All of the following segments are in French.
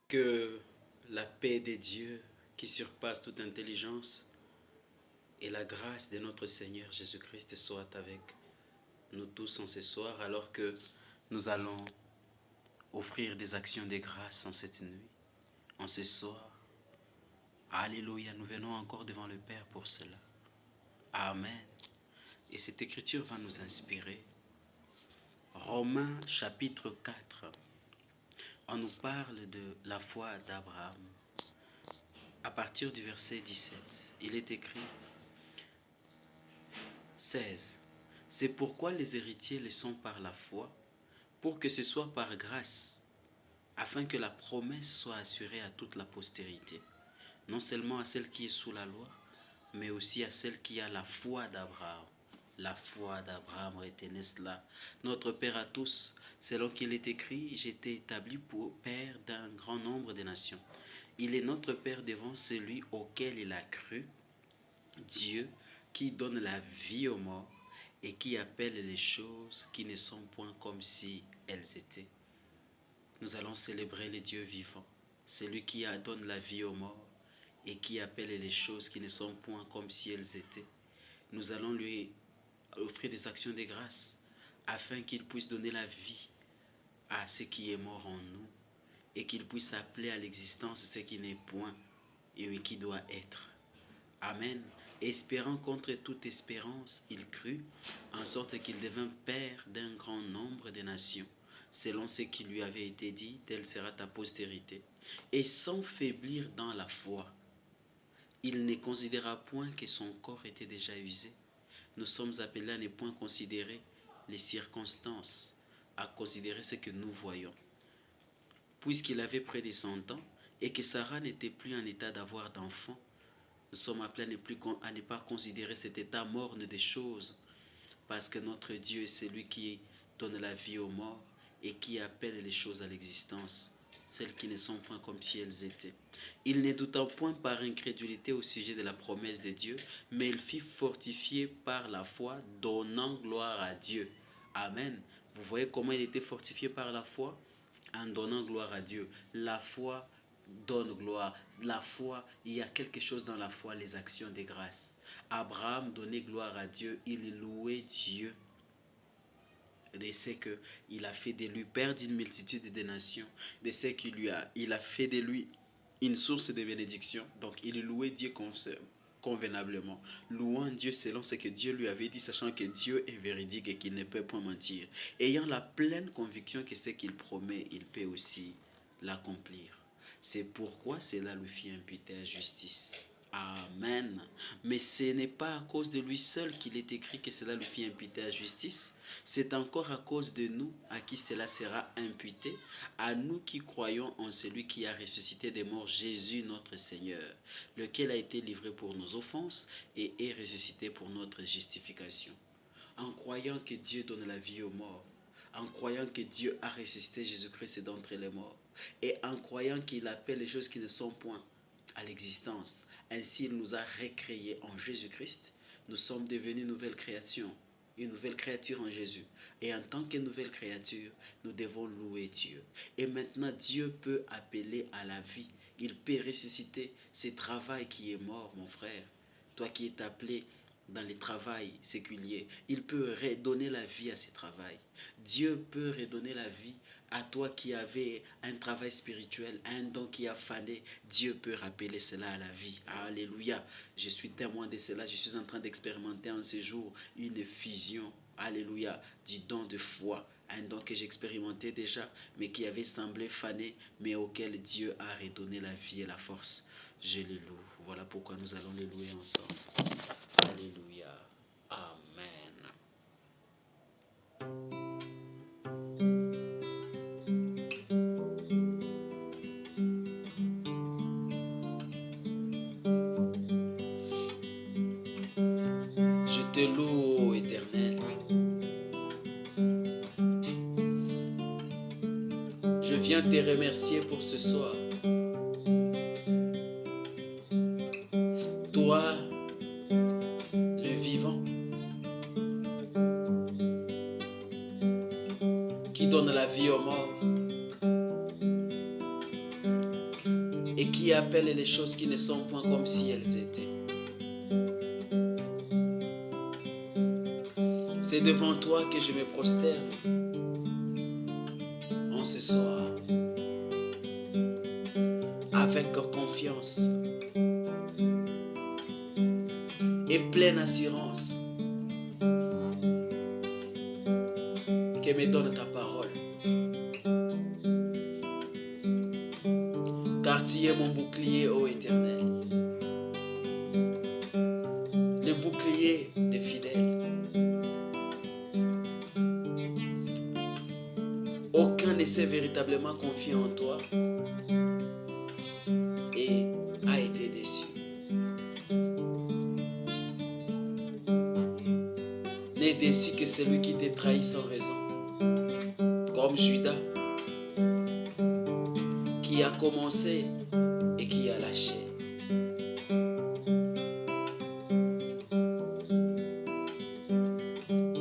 Que la paix de Dieu qui surpasse toute intelligence et la grâce de notre Seigneur Jésus-Christ soit avec nous tous en ce soir alors que nous allons offrir des actions de grâce en cette nuit, en ce soir. Alléluia, nous venons encore devant le Père pour cela. Amen. Et cette écriture va nous inspirer. Romains chapitre 4. On nous parle de la foi d'Abraham. À partir du verset 17, il est écrit 16. C'est pourquoi les héritiers le sont par la foi, pour que ce soit par grâce, afin que la promesse soit assurée à toute la postérité, non seulement à celle qui est sous la loi, mais aussi à celle qui a la foi d'Abraham. La foi d'Abraham, retenez cela. Notre Père à tous, selon qu'il est écrit, j'étais établi pour Père d'un grand nombre de nations. Il est notre Père devant celui auquel il a cru, Dieu qui donne la vie aux morts et qui appelle les choses qui ne sont point comme si elles étaient. Nous allons célébrer le Dieu vivant, celui qui donne la vie aux morts et qui appelle les choses qui ne sont point comme si elles étaient. Nous allons lui offrir des actions de grâce afin qu'il puisse donner la vie à ce qui est mort en nous et qu'il puisse appeler à l'existence ce qui n'est point et qui doit être. Amen. Espérant contre toute espérance, il crut, en sorte qu'il devint père d'un grand nombre de nations, selon ce qui lui avait été dit, telle sera ta postérité. Et sans faiblir dans la foi, il ne considéra point que son corps était déjà usé. Nous sommes appelés à ne point considérer les circonstances, à considérer ce que nous voyons. Puisqu'il avait près de 100 ans et que Sarah n'était plus en état d'avoir d'enfant, nous sommes appelés à ne pas considérer cet état morne des choses, parce que notre Dieu est celui qui donne la vie aux morts et qui appelle les choses à l'existence, celles qui ne sont point comme si elles étaient. Il ne douta point par incrédulité au sujet de la promesse de Dieu, mais il fut fortifié par la foi, donnant gloire à Dieu. Amen. Vous voyez comment il était fortifié par la foi? En donnant gloire à Dieu. La foi donne gloire. La foi, il y a quelque chose dans la foi, les actions de grâce. Abraham donnait gloire à Dieu, il louait Dieu de ce qu'il a fait de lui père d'une multitude de nations, de ce il a fait de lui une source de bénédiction. Donc il louait Dieu convenablement, louant Dieu selon ce que Dieu lui avait dit, sachant que Dieu est véridique et qu'il ne peut point mentir, ayant la pleine conviction que ce qu'il promet, il peut aussi l'accomplir. C'est pourquoi cela lui fit imputer à justice. Amen. Mais ce n'est pas à cause de lui seul qu'il est écrit que cela lui fit imputer à justice. C'est encore à cause de nous à qui cela sera imputé, à nous qui croyons en celui qui a ressuscité des morts, Jésus notre Seigneur, lequel a été livré pour nos offenses et est ressuscité pour notre justification. En croyant que Dieu donne la vie aux morts, en croyant que Dieu a ressuscité Jésus-Christ d'entre les morts, et en croyant qu'il appelle les choses qui ne sont point à l'existence. Ainsi, il nous a recréés en Jésus-Christ. Nous sommes devenus nouvelles créations, une nouvelle créature en Jésus. Et en tant que nouvelle créature, nous devons louer Dieu. Et maintenant, Dieu peut appeler à la vie. Il peut ressusciter ce travail qui est mort, mon frère. Toi qui es appelé dans le travail séculier, il peut redonner la vie à ce travail. Dieu peut redonner la vie à toi qui avais un travail spirituel, un don qui a fané. Dieu peut rappeler cela à la vie. Alléluia. Je suis témoin de cela. Je suis en train d'expérimenter en ces jours une fusion. Alléluia. Du don de foi. Un don que j'expérimentais déjà, mais qui avait semblé fané, mais auquel Dieu a redonné la vie et la force. Je le loue. Voilà pourquoi nous allons le louer ensemble. Alléluia. Amen. Je te loue, ô Éternel. Je viens te remercier pour ce soir. Toi, le vivant, qui donne la vie aux morts, et qui appelle les choses qui ne sont point comme si elles étaient. C'est devant toi que je me prosterne en ce soir, avec confiance et pleine assurance que me donne ta parole. Car tu es mon bouclier, ô Éternel, le bouclier des fidèles. Aucun ne s'est véritablement confié en toi et a été déçu. N'est déçu que celui qui te trahit sans raison, comme Judas, qui a commencé et qui a lâché.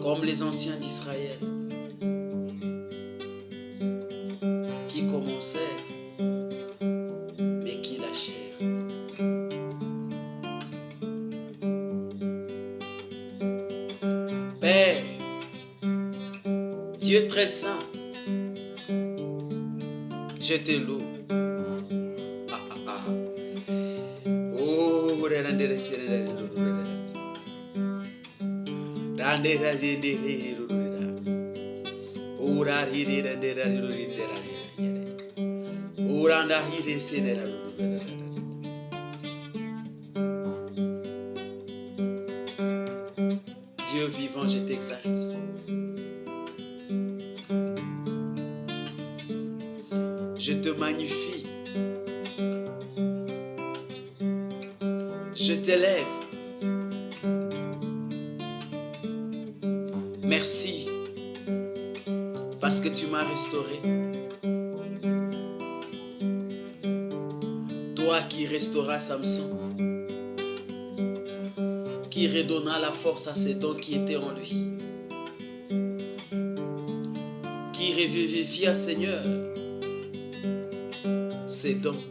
Comme les anciens d'Israël, qui commencèrent mais qui lâchèrent. Père, Dieu très saint, je te loue. Dieu vivant, je t'exalte. Je te magnifie. Je t'élève. Merci parce que tu m'as restauré. Toi qui restauras Samson, qui redonna la force à ses dons qui étaient en lui, qui revivifia, Seigneur, ses dons,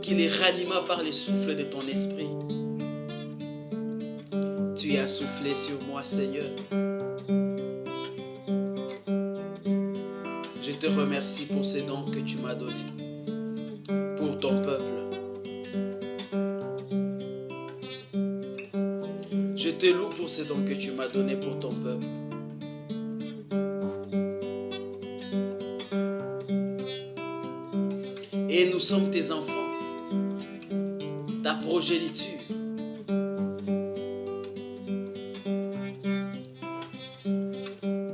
qui les ranima par les souffles de ton esprit. Tu as soufflé sur moi, Seigneur. Je te remercie pour ces dons que tu m'as donnés, pour ton peuple. Je te loue pour ces dons que tu m'as donnés pour ton peuple. Et nous sommes tes enfants, ta progéniture.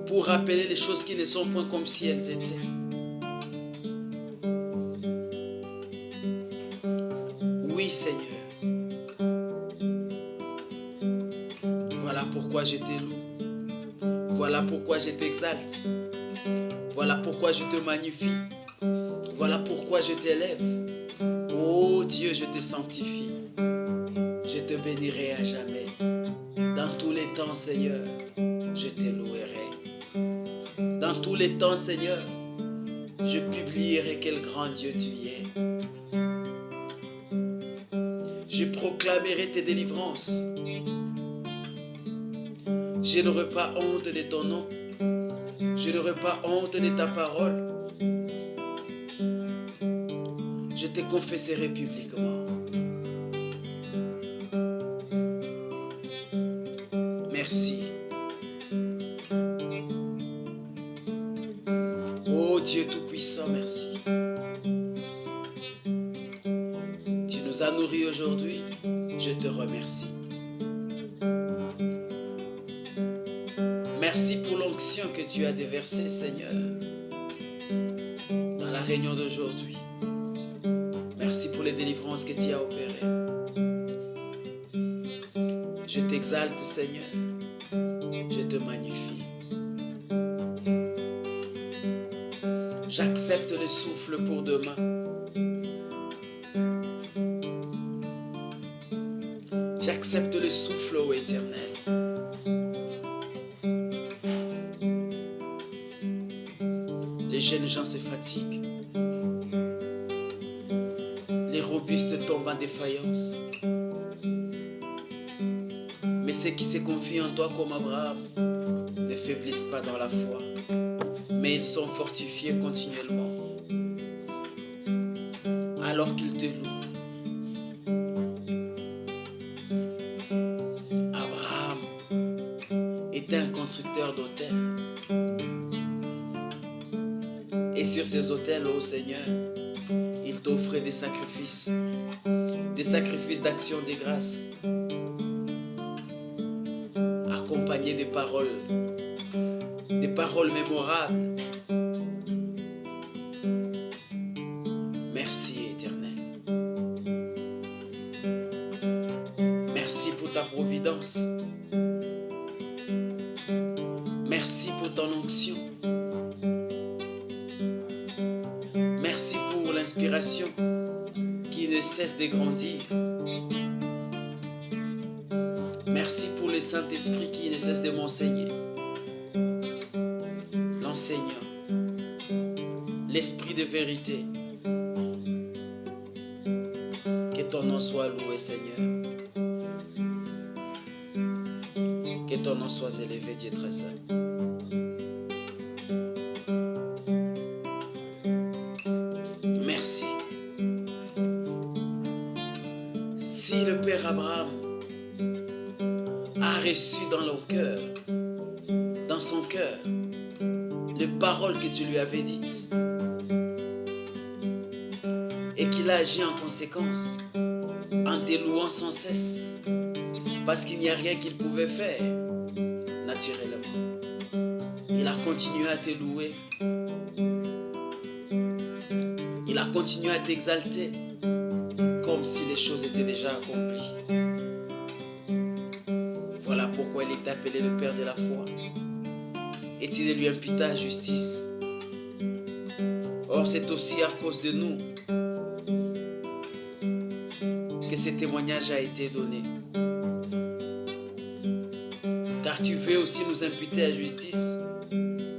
Pour rappeler les choses qui ne sont point comme si elles étaient. Oui, Seigneur. Voilà pourquoi je te loue. Voilà pourquoi je t'exalte. Voilà pourquoi je te magnifie. Voilà pourquoi je t'élève. Oh Dieu, je te sanctifie. Je te bénirai à jamais. Dans tous les temps, Seigneur, je te louerai. Dans tous les temps, Seigneur, je publierai quel grand Dieu tu es. Je proclamerai tes délivrances. Je n'aurai pas honte de ton nom. Je n'aurai pas honte de ta parole. Je te confesserai publiquement. Merci. Oh Dieu Tout-Puissant, merci. Tu nous as nourris aujourd'hui, je te remercie. Merci pour l'onction que tu as déversée, Seigneur, dans la réunion d'aujourd'hui. Merci pour les délivrances que tu as opérées. Je t'exalte, Seigneur. Je te magnifie. J'accepte le souffle pour demain. J'accepte le souffle, ô Éternel. Les jeunes gens se fatiguent. robustes tombent en défaillance. Mais ceux qui se confient en toi comme Abraham ne faiblissent pas dans la foi, mais ils sont fortifiés continuellement, alors qu'ils te louent. Abraham était un constructeur d'autels. Et sur ces autels, ô Seigneur, il t'offrait des sacrifices d'action de grâce, accompagnés des paroles mémorables. Merci, Éternel. Merci pour ta providence. Merci pour ton onction. Merci pour l'inspiration qui ne cesse de grandir. Merci pour le Saint-Esprit qui ne cesse de m'enseigner. L'enseignant, l'Esprit de vérité. Que ton nom soit loué, Seigneur. Que ton nom soit élevé, Dieu très saint. Merci. Si le Père Abraham a reçu dans son cœur, les paroles que tu lui avais dites, et qu'il a agi en conséquence, en te louant sans cesse, parce qu'il n'y a rien qu'il pouvait faire naturellement. Il a continué à te louer. Il a continué à t'exalter, comme si les choses étaient déjà accomplies. Voilà pourquoi il est appelé le Père de la foi. Et il lui imputa justice. Or, c'est aussi à cause de nous que ce témoignage a été donné. Car tu veux aussi nous imputer à justice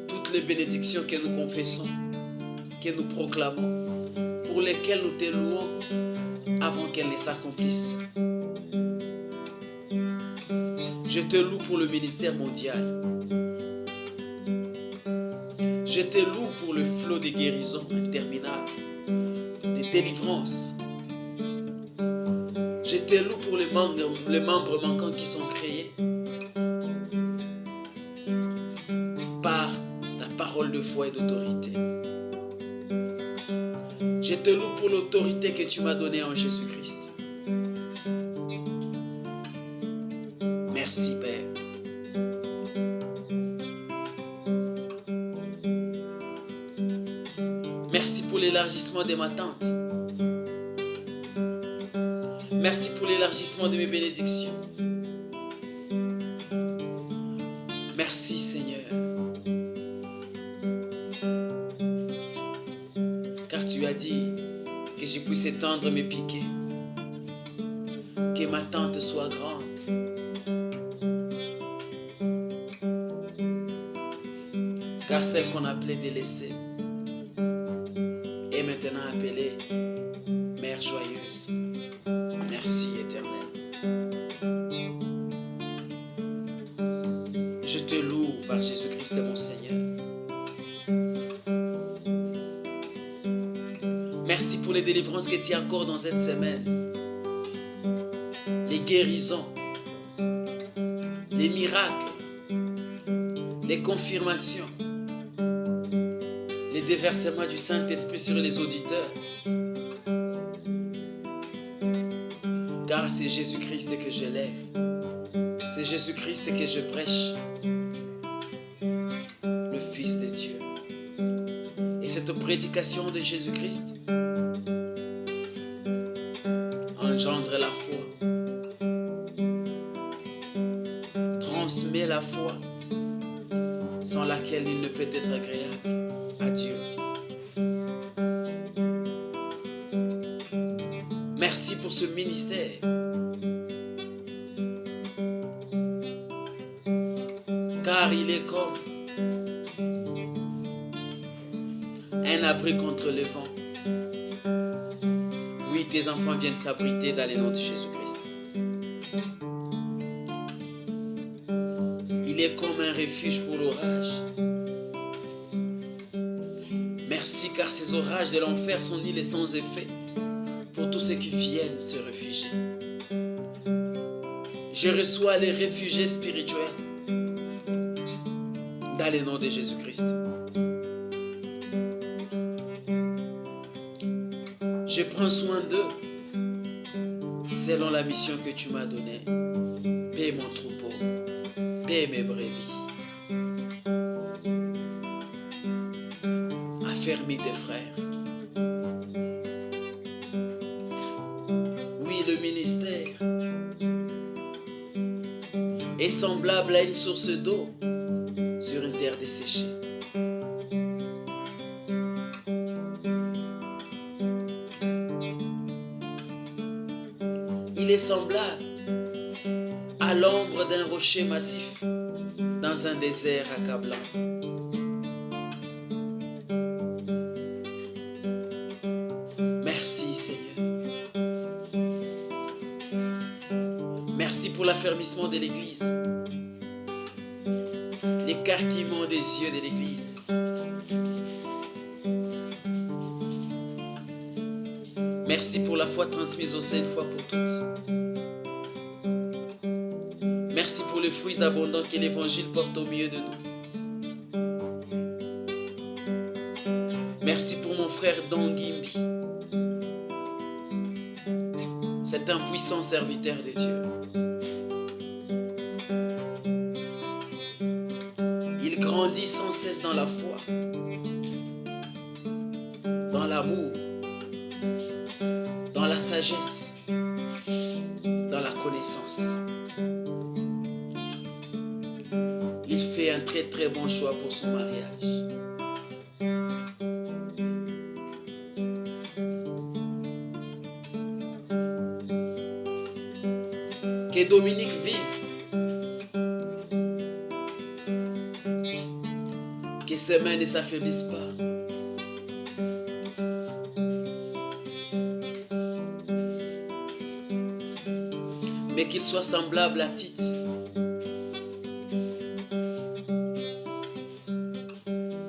toutes les bénédictions que nous confessons, que nous proclamons, pour lesquelles nous te louons avant qu'elles ne s'accomplissent. Je te loue pour le ministère mondial. Je te loue pour le flot de guérison interminable, de délivrance. Je te loue pour les membres manquants qui sont créés par la parole de foi et d'autorité. Je te loue pour l'autorité que tu m'as donnée en Jésus-Christ. Merci, Père. Merci pour l'élargissement de ma tente. Merci pour l'élargissement de mes bénédictions. Merci, Seigneur. Car tu as dit que je puisse étendre mes piquets, que ma tente soit grande. Car celle qu'on appelait délaissée est maintenant appelée Mère joyeuse. Merci, Éternel. Je te loue par Jésus-Christ, mon Seigneur. Merci pour les délivrances que tu accordes dans cette semaine. Les guérisons, les miracles, les confirmations, les déversements du Saint-Esprit sur les auditeurs. Car c'est Jésus-Christ que je lève. C'est Jésus-Christ que je prêche. Le Fils de Dieu. Et cette prédication de Jésus-Christ engendre la foi. Transmet la foi sans laquelle il ne peut être agréable à Dieu. Merci pour ce ministère. Car il est comme un abri contre le vent. Oui, tes enfants viennent s'abriter dans le nom de Jésus-Christ. Il est comme un refuge pour l'orage. Merci car ces orages de l'enfer sont nuls et sans effet pour tous ceux qui viennent se réfugier. Je reçois les réfugiés spirituels dans le nom de Jésus-Christ. Je prends soin d'eux selon la mission que tu m'as donnée. Paix mon troupeau, paix mes brebis. Affermis tes frères. Oui, le ministère est semblable à une source d'eau sur une terre desséchée. Il est semblable à l'ombre d'un rocher massif dans un désert accablant. Merci Seigneur. Merci pour l'affermissement de l'Église, l'écarquillement des yeux de l'Église. Merci pour la foi transmise au sein une fois pour toutes. Merci pour les fruits abondants que l'Évangile porte au milieu de nous. Merci pour mon frère Don Gimbi. C'est un puissant serviteur de Dieu. Il grandit sans cesse dans la foi, dans l'amour, dans la sagesse, dans la connaissance. Il fait un très très bon choix pour son mariage. Que Dominique vive, que ses mains ne s'affaiblissent pas. Mais qu'il soit semblable à Tite,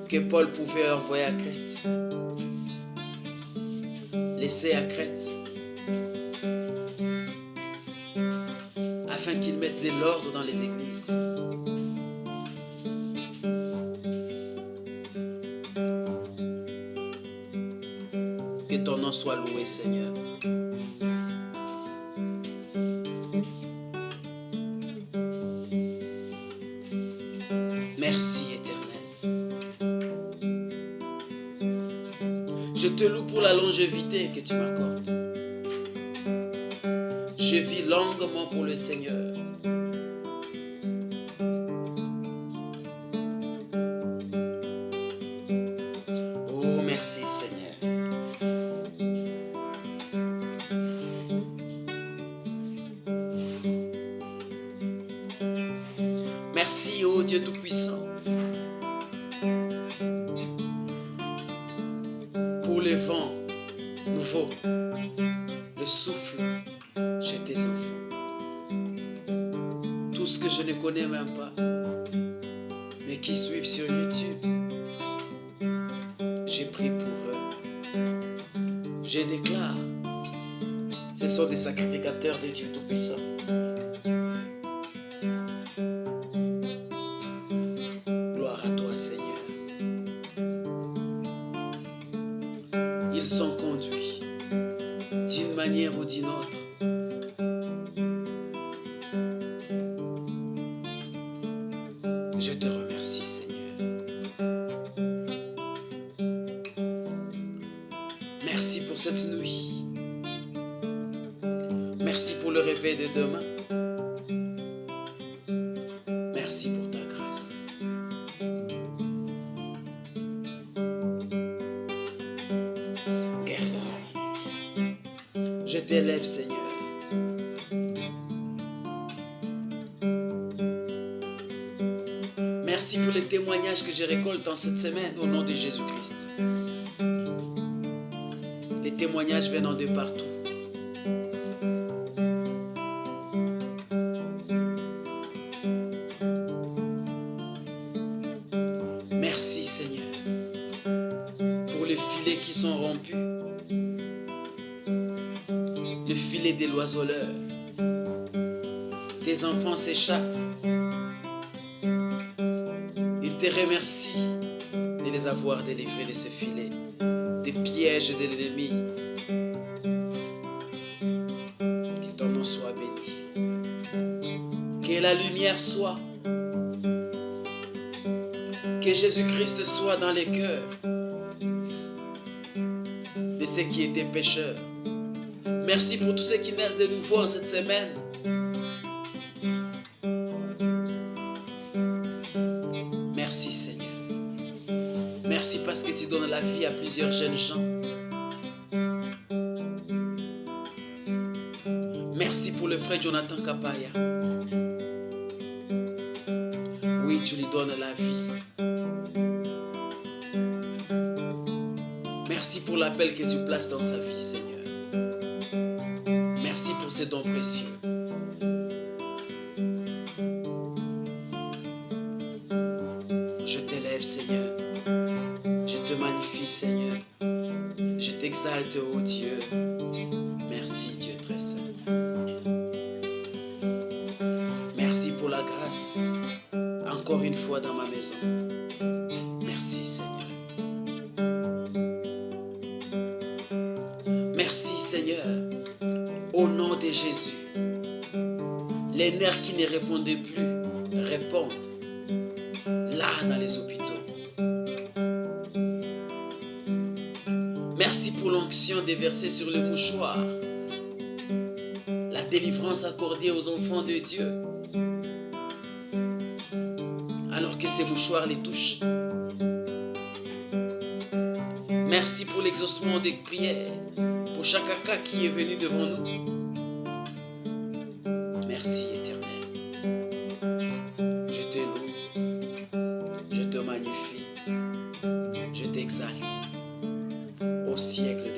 que Paul pouvait envoyer à Crète, laisser à Crète, afin qu'il mette de l'ordre dans les églises. Que ton nom soit loué, Seigneur. Merci, Éternel. Je te loue pour la longévité que tu m'accordes. Je vis longuement pour le Seigneur. Oh, merci, Seigneur. Merci, ô Dieu Tout-Puissant, pour les vents nouveaux, le souffle chez tes enfants. Tout ce que je ne connais même pas, mais qui suivent sur YouTube, j'ai prié pour eux. Je déclare, ce sont des sacrificateurs de Dieu Tout-Puissant. Gloire à toi, Seigneur. Ils sont conduits d'une manière ou d'une autre. Je te remercie, Seigneur. Merci pour cette nuit. Merci pour le réveil de demain. Merci pour ta grâce. Je t'élève, Seigneur. Merci pour les témoignages que je récolte en cette semaine au nom de Jésus-Christ. Les témoignages venant de partout. sont rompus, le filet des oiseleurs. Tes enfants s'échappent. Ils te remercient de les avoir délivrés de ce filet, des pièges de l'ennemi. Que ton nom soit béni. Que la lumière soit. Que Jésus-Christ soit dans les cœurs de ceux qui étaient pécheurs. Merci pour tous ceux qui naissent de nouveau en cette semaine. Merci Seigneur. Merci parce que tu donnes la vie à plusieurs jeunes gens. Merci pour le frère Jonathan Kapaya. Oui, tu lui donnes la vie. Merci pour l'appel que tu places dans sa vie, Seigneur. Merci pour ces dons précieux. Je t'élève, Seigneur. Je te magnifie, Seigneur. Je t'exalte, ô Dieu. Merci, Dieu très saint. Merci pour la grâce, encore une fois dans ma maison. Merci, Seigneur. Merci, Seigneur. Au nom de Jésus, les nerfs qui ne répondaient plus répondent là dans les hôpitaux. Merci pour l'onction déversée sur le mouchoir, la délivrance accordée aux enfants de Dieu, alors que ces mouchoirs les touchent. Merci pour l'exaucement des prières, pour chaque cas qui est venu devant nous. Merci Éternel. Je te loue, je te magnifie, je t'exalte au siècle